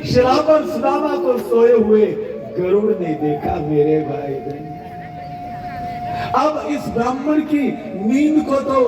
शिला पर सुदामा को सोए हुए गरुड़ ने देखा मेरे भाई बहन। अब इस ब्राह्मण की नींद को तो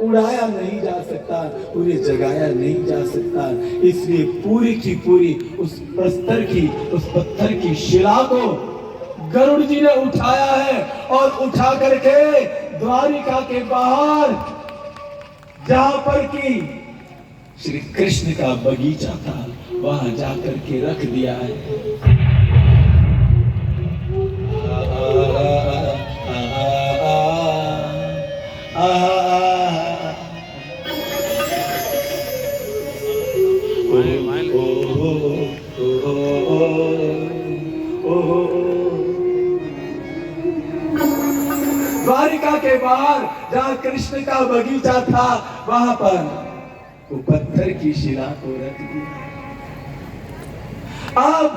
उड़ाया नहीं जा सकता, उन्हें जगाया नहीं जा सकता, इसलिए पूरी की पूरी उस प्रस्तर की, उस पत्थर की शिला को गरुड़ जी ने उठाया है और उठा करके द्वारिका के बाहर जहां पर की श्री कृष्ण का बगीचा था वहां जाकर के रख दिया है। द्वारिका के बाहर जहां कृष्ण का बगीचा था वहां पर वो पत्थर की शिला को रख दिया। अब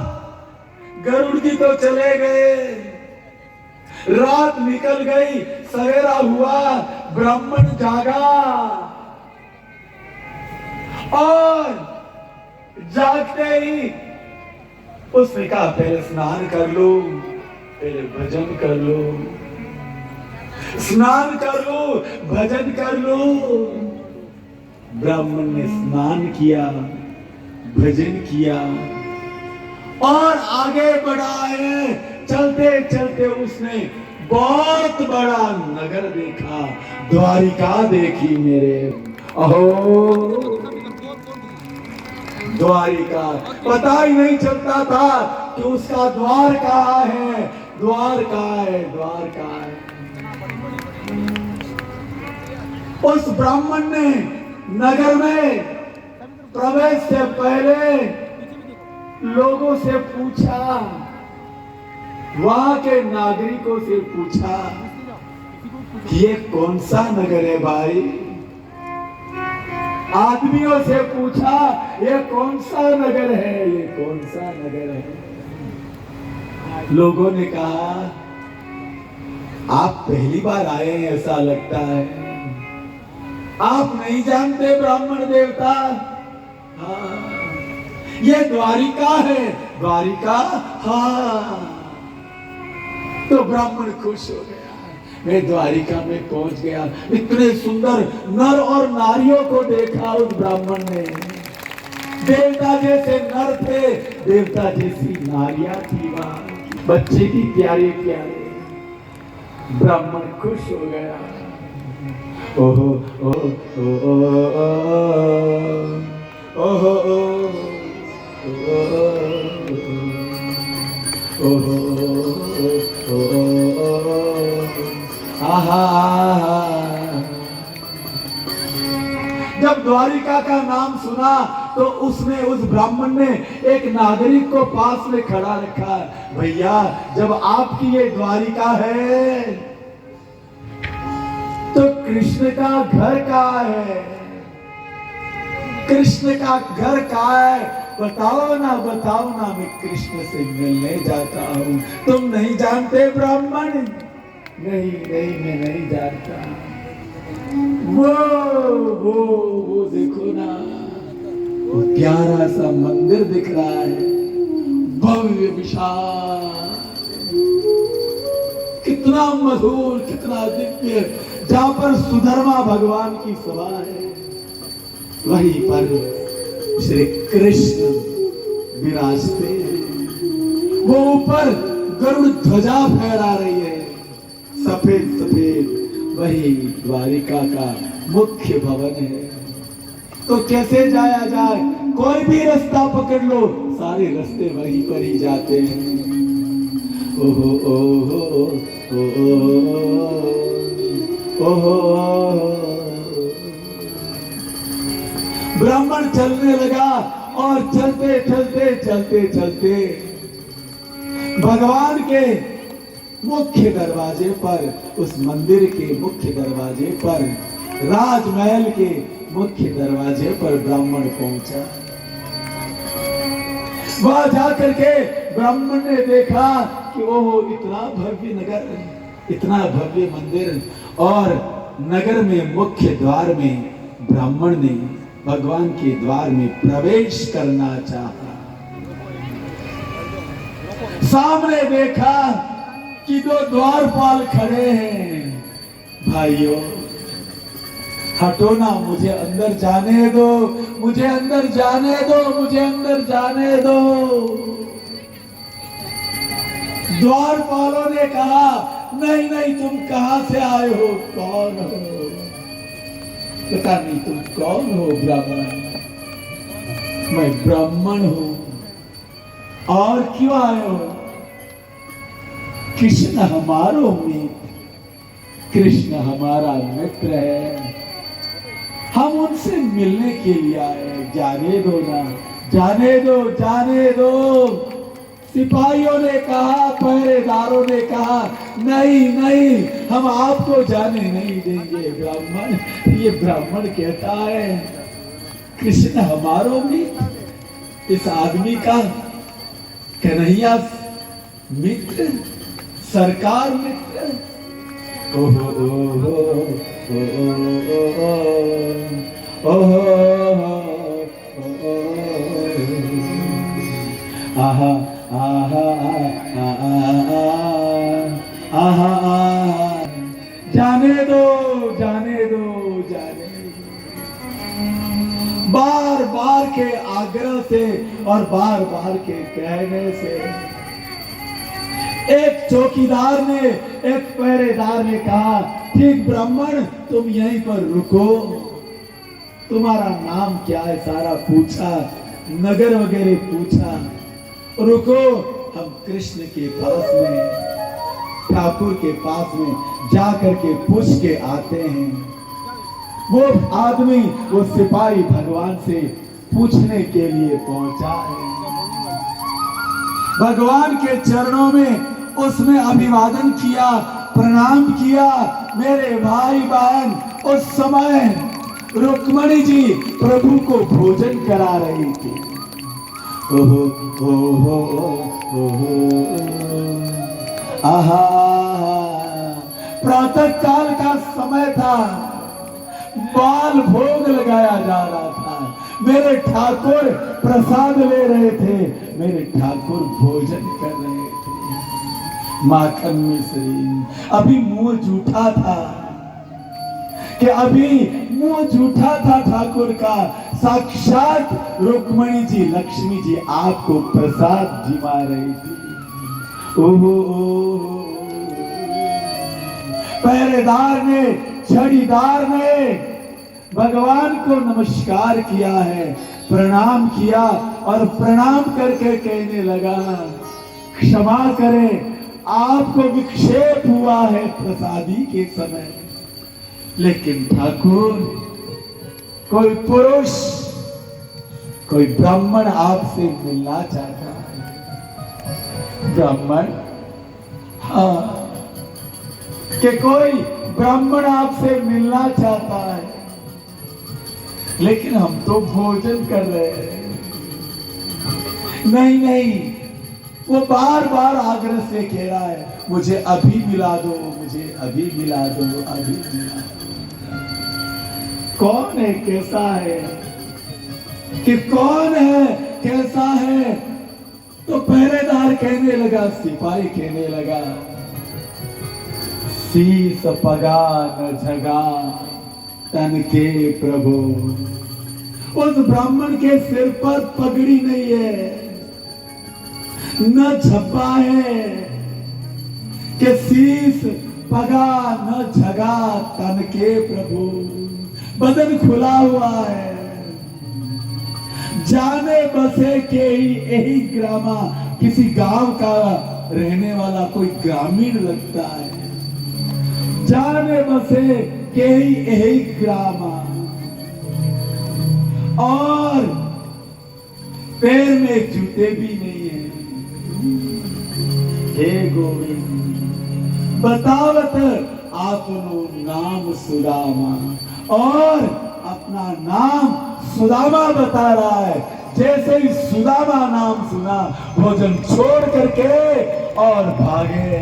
गरुड़ जी तो चले गए, रात निकल गई, सवेरा हुआ, ब्राह्मण जागा और जागते ही उसने कहा पहले स्नान कर लो, पहले भजन कर लो, स्नान कर लो, भजन कर लो। ब्राह्मण ने स्नान किया, भजन किया और आगे बढ़ा है। चलते चलते उसने बहुत बड़ा नगर देखा, द्वारिका देखी मेरे। अहो द्वारिका, पता ही नहीं चलता था कि उसका द्वार कहाँ है, द्वार कहाँ है, द्वार कहाँ है। उस ब्राह्मण ने नगर में प्रवेश से पहले लोगों से पूछा, वहां के नागरिकों से पूछा कि ये कौन सा नगर है भाई। आदमियों से पूछा ये कौन सा नगर है, ये कौन सा नगर है। लोगों ने कहा आप पहली बार आए हैं ऐसा लगता है, आप नहीं जानते ब्राह्मण देवता। हाँ ये द्वारिका है, द्वारिका। हाँ तो ब्राह्मण खुश हो गया, मैं द्वारिका में पहुंच गया। इतने सुंदर नर और नारियों को देखा उस ब्राह्मण ने, देवता जैसे नर थे, देवता जैसी नारियां थी, वहां बच्चे की प्यारे प्यारे। ब्राह्मण खुश हो गया। ओहो ओहो ओहो ओहो ओहो जब द्वारिका का नाम सुना तो उसने, उस ब्राह्मण ने एक नागरिक को पास में खड़ा रखा। भैया जब आपकी ये द्वारिका है तो कृष्ण का घर कहाँ है, कृष्ण का घर कहाँ है, बताओ ना मैं कृष्ण से मिलने जाता हूँ। तुम नहीं जानते ब्राह्मण? नहीं मैं नहीं जानता। वो देखो ना, वो प्यारा सा मंदिर दिख रहा है, भव्य विशाल, कितना मधुर, कितना दिव्य, जहां पर सुधर्मा भगवान की सभा है, वहीं पर श्री कृष्ण विराजते हैं। वो ऊपर गरुड़ ध्वजा फहरा रही है, सफेद सफेद। वही द्वारिका का मुख्य भवन है। तो कैसे जाया जाए? कोई भी रास्ता पकड़ लो, सारे रास्ते वहीं पर ही जाते हैं। ओहो ओहो ओहो ओहो। ब्राह्मण चलने लगा और चलते चलते चलते चलते भगवान के मुख्य दरवाजे पर, उस मंदिर के मुख्य दरवाजे पर, राजमहल के मुख्य दरवाजे पर ब्राह्मण पहुंचा। वहां जाकर के ब्राह्मण ने देखा कि ओहो इतना भव्य नगर, इतना भव्य मंदिर, और नगर में मुख्य द्वार में ब्राह्मण ने भगवान के द्वार में प्रवेश करना चाहा। सामने देखा कि दो द्वारपाल खड़े हैं। भाइयों हटो ना, मुझे अंदर जाने दो, मुझे अंदर जाने दो, मुझे अंदर जाने दो। द्वारपालों ने कहा नहीं नहीं, तुम कहां से आए हो, कौन हो? पता नहीं तुम कौन हो ब्राह्मण? मैं ब्राह्मण हूं। और क्यों आए हो? कृष्ण हमारो मित्र, कृष्ण हमारा मित्र है, हम उनसे मिलने के लिए आए। जाने दो ना, जाने दो, जाने दो। सिपाहियों ने कहा, पहरेदारों ने कहा नहीं नहीं, हम आपको जाने नहीं देंगे। ब्राह्मण, ये ब्राह्मण कहता है कृष्ण हमारो मित्र। इस आदमी का कन्हैया मित्र, सरकार मित्र। ओहो ओहो ओहो आहा आहा आहा, जाने दो, जाने दो, जाने दो। बार बार के आग्रह से और बार बार के कहने से एक चौकीदार ने, एक पहरेदार ने कहा ठीक ब्राह्मण, तुम यहीं पर रुको। तुम्हारा नाम क्या है सारा पूछा, नगर वगैरह पूछा। रुको, हम कृष्ण के पास में, ठाकुर के पास में जाकर के पूछ के आते हैं। वो आदमी, वो सिपाही भगवान से पूछने के लिए पहुंचा है। भगवान के चरणों में उसने अभिवादन किया, प्रणाम किया। मेरे भाई बहन, उस समय रुक्मणी जी प्रभु को भोजन करा रही थी। ओहो ओहो ओहो आहा, प्रातः काल का समय था, बाल भोग लगाया जा रहा था। मेरे ठाकुर प्रसाद ले रहे थे, मेरे ठाकुर भोजन कर रहे थे। माखन मिश्री, अभी मुंह जूठा था, कि अभी मुंह जूठा था ठाकुर का। साक्षात रुक्मणी जी, लक्ष्मी जी आपको प्रसाद जिमा रही थी। ओहो पहरेदार ने, छड़ीदार ने भगवान को नमस्कार किया है, प्रणाम किया और प्रणाम करके कहने लगा क्षमा करें, आपको विक्षेप हुआ है प्रसादी के समय। लेकिन ठाकुर, कोई पुरुष, कोई ब्राह्मण आपसे मिलना चाहता है। ब्राह्मण, हाँ, कि कोई ब्राह्मण आपसे मिलना चाहता है, लेकिन हम तो भोजन कर रहे हैं। नहीं नहीं, वो बार बार आग्रह से कह रहा है मुझे अभी मिला दो, मुझे अभी मिला दो, अभी मिला दो। कौन है, कैसा है, कि कौन है, कैसा है? तो पहरेदार कहने लगा, सिपाही कहने लगा शीस पगा न झगा तन के प्रभु। उस ब्राह्मण के सिर पर पगड़ी नहीं है, न झप्पा है, कि शीस पगा न झगा तन के प्रभु। बदन खुला हुआ है, जाने बसे के ही यही ग्रामा, किसी गांव का रहने वाला कोई ग्रामीण लगता है। जाने बसे के ही यही ग्रामा, और पैर में जूते भी नहीं है। हे गोविंद, बतावत आपनो नाम सुदामा, और अपना नाम सुदामा बता रहा है। जैसे ही सुदामा नाम सुना, भोजन छोड़ करके और भागे।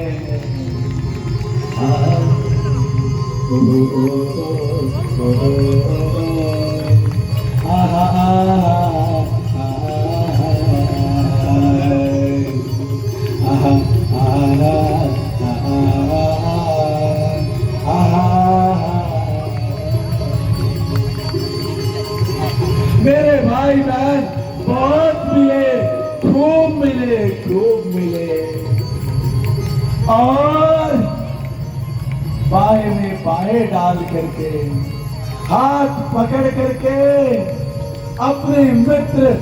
खूब मिले और बाएं में बाएं डाल करके हाथ पकड़ करके अपने मित्र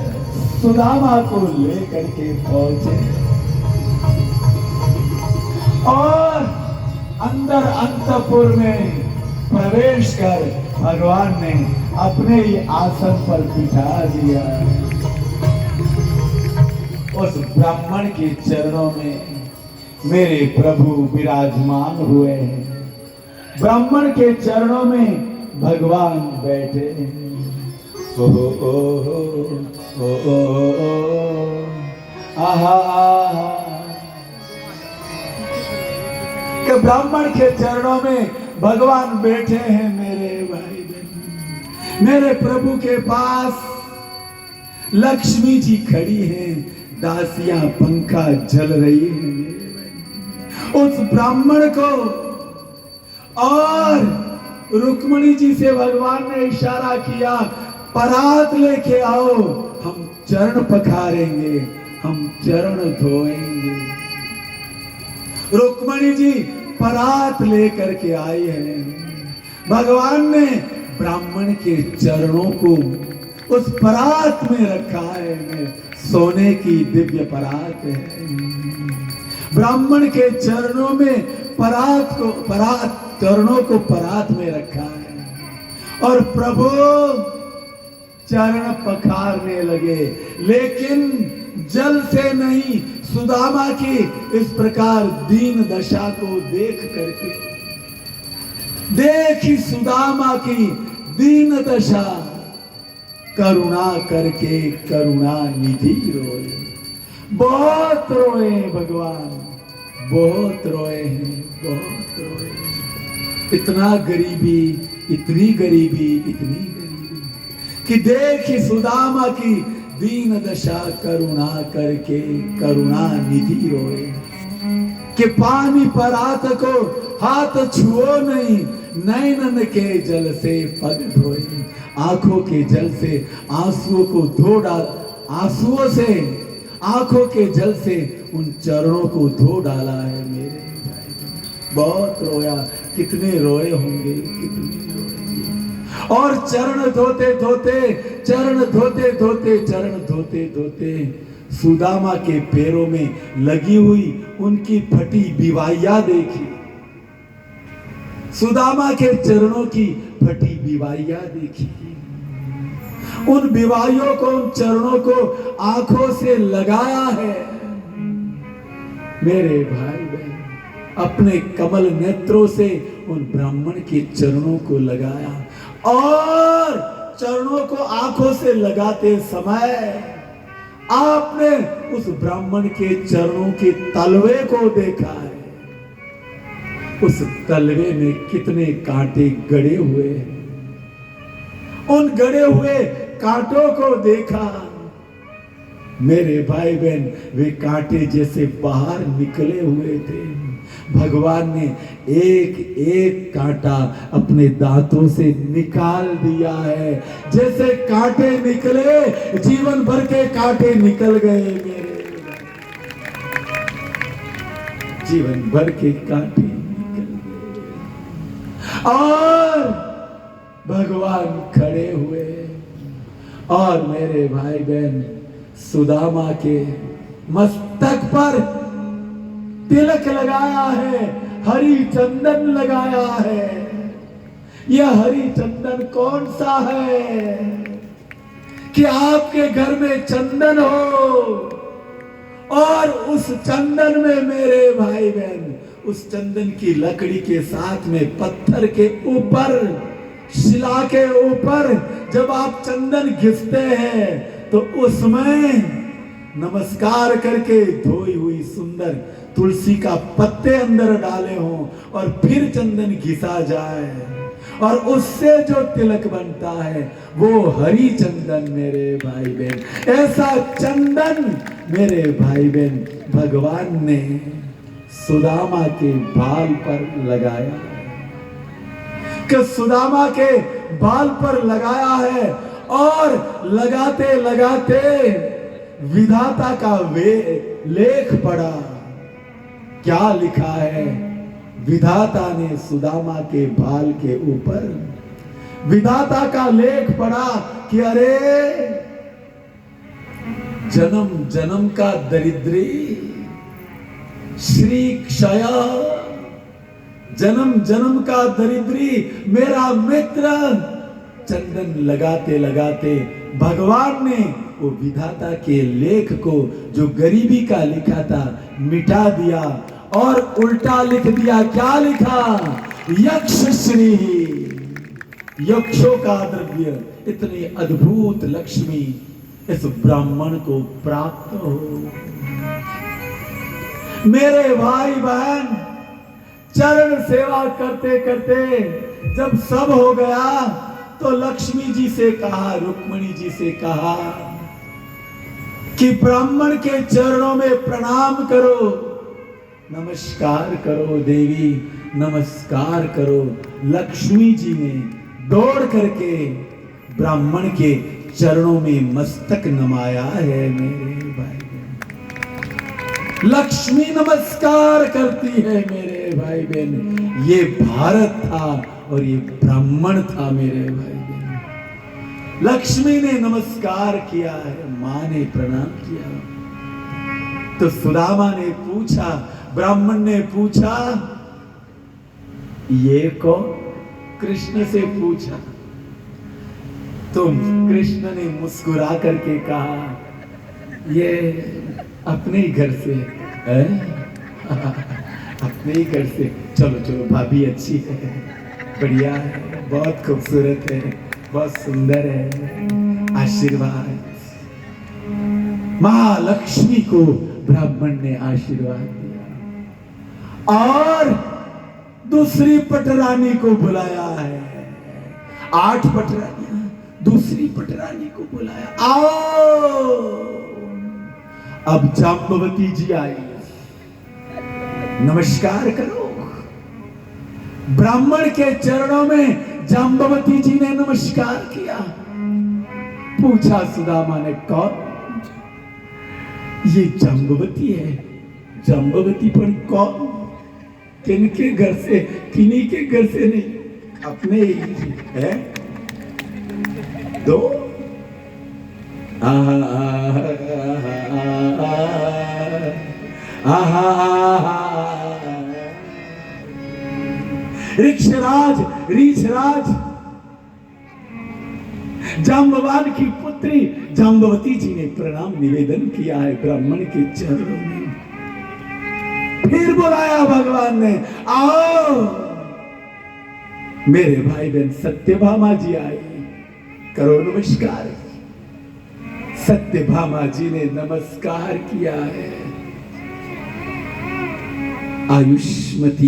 सुदामा को लेकर के पहुंचे और अंदर अंतपुर में प्रवेश कर भगवान ने अपने ही आसन पर बिठा दिया। उस ब्राह्मण के चरणों में मेरे प्रभु विराजमान हुए हैं। ब्राह्मण के चरणों में भगवान बैठे हैं। ओ ओ ओ ओ ओ आहा आहा कि ब्राह्मण के चरणों में भगवान बैठे हैं। मेरे भाई बहन, मेरे प्रभु के पास लक्ष्मी जी खड़ी हैं, दासियां पंखा जल रही है मेरे भाई। उस ब्राह्मण को और रुक्मणी जी से भगवान ने इशारा किया, परात लेके आओ, हम चरण पखारेंगे, हम चरण धोएंगे। रुक्मणी जी परात लेकर के आई है। भगवान ने ब्राह्मण के चरणों को उस परात में रखा है। सोने की दिव्य परात है। ब्राह्मण के चरणों में चरणों को परात में रखा है और प्रभु चरण पखारने लगे, लेकिन जल से नहीं, सुदामा की इस प्रकार दीन दशा को देख करके, देखी सुदामा की दीन दशा, करुणा करके करुणा निधि रोए। बहुत रोए भगवान, बहुत रोए हैं, बहुत रोए हैं। इतना गरीबी, इतनी गरीबी, इतनी गरीबी कि देखी सुदामा की दीन दशा, करुणा करके करुणा निधि रोए। कि पानी परात को हाथ छुओ नहीं, नैनन के जल से पग धोए। आंखों के जल से आंसुओं को धो डाल, आंसुओं से आंखों के जल से उन चरणों को धो डाला है मेरे भाई। बहुत रोया, कितने रोए होंगे, कितने रोएंगे। और चरण धोते धोते, चरण धोते धोते, चरण धोते धोते सुदामा के पैरों में लगी हुई उनकी फटी बिवाइया देखी। सुदामा के चरणों की फटी बिवाइया देखी। उन बिवाइयों को, उन चरणों को आंखों से लगाया है मेरे भाई बहन। अपने कमल नेत्रों से उन ब्राह्मण के चरणों को लगाया और चरणों को आंखों से लगाते समय आपने उस ब्राह्मण के चरणों के तलवे को देखा है। उस तलवे में कितने कांटे गड़े हुए हैं। उन गड़े हुए कांटों को देखा मेरे भाई बहन, वे कांटे जैसे बाहर निकले हुए थे। भगवान ने एक एक कांटा अपने दांतों से निकाल दिया है। जैसे कांटे निकले, जीवन भर के कांटे निकल गए मेरे, जीवन भर के कांटे निकल गए। और भगवान खड़े हुए और मेरे भाई बहन सुदामा के मस्तक पर तिलक लगाया है, हरी चंदन लगाया है। यह हरी चंदन कौन सा है कि आपके घर में चंदन हो और उस चंदन में मेरे भाई बहन, उस चंदन की लकड़ी के साथ में पत्थर के ऊपर, शिला के ऊपर जब आप चंदन घिसते हैं तो उसमें नमस्कार करके धोई हुई सुंदर तुलसी का पत्ते अंदर डाले हों और फिर चंदन घिसा जाए और उससे जो तिलक बनता है वो हरी चंदन मेरे भाई बहन। ऐसा चंदन मेरे भाई बहन भगवान ने सुदामा के बाल पर लगाया, कि सुदामा के बाल पर लगाया है। और लगाते लगाते विधाता का वे लेख पढ़ा। क्या लिखा है? विधाता ने सुदामा के बाल के ऊपर विधाता का लेख पढ़ा कि अरे जन्म जन्म का दरिद्री श्री क्षया, जन्म जन्म का दरिद्री मेरा मित्र। चंदन लगाते लगाते भगवान ने वो विधाता के लेख को जो गरीबी का लिखा था मिटा दिया और उल्टा लिख दिया। क्या लिखा? यक्ष श्री, यक्षों का द्रव्य, इतनी अद्भुत लक्ष्मी इस ब्राह्मण को प्राप्त हो। मेरे भाई बहन, चरण सेवा करते करते जब सब हो गया तो लक्ष्मी जी से कहा, रुक्मिणी जी से कहा कि ब्राह्मण के चरणों में प्रणाम करो, नमस्कार करो देवी, नमस्कार करो। लक्ष्मी जी ने दौड़ करके ब्राह्मण के चरणों में मस्तक नमाया है। मेरे भाई बहन, लक्ष्मी नमस्कार करती है मेरे भाई बहन। ये भारत था और ये ब्राह्मण था मेरे भाई बहन। लक्ष्मी ने नमस्कार किया है, मां ने प्रणाम किया। तो सुदामा ने पूछा, ब्राह्मण ने पूछा, ये कौन? कृष्ण से पूछा। तो कृष्ण ने मुस्कुरा करके कहा, ये अपने ही घर से है। अपने ही घर से। चलो चलो, भाभी अच्छी है, बढ़िया है, बहुत खूबसूरत है, बहुत सुंदर है। आशीर्वाद। महालक्ष्मी को ब्राह्मण ने आशीर्वाद दिया और दूसरी पटरानी को बुलाया है। 8 पटरानियां, दूसरी पटरानी को बुलाया, आओ। अब जाम्बवती जी आई, नमस्कार करो। ब्राह्मण के चरणों में जाम्बवती जी ने नमस्कार किया। पूछा सुदामा ने, कौन? ये जाम्बवती है। जाम्बवती पर कौन? किनके घर से? किन्हीं के घर से नहीं, अपने ही है। दो ऋक्षराज, रीछराज, जाम्बवान की पुत्री जाम्बवती जी ने प्रणाम निवेदन किया है ब्राह्मण के चरणों में। फिर बुलाया भगवान ने, आओ। मेरे भाई बहन सत्यभामा जी आई, करो नमस्कार। सत्यभामा जी ने नमस्कार किया है। आयुष्मती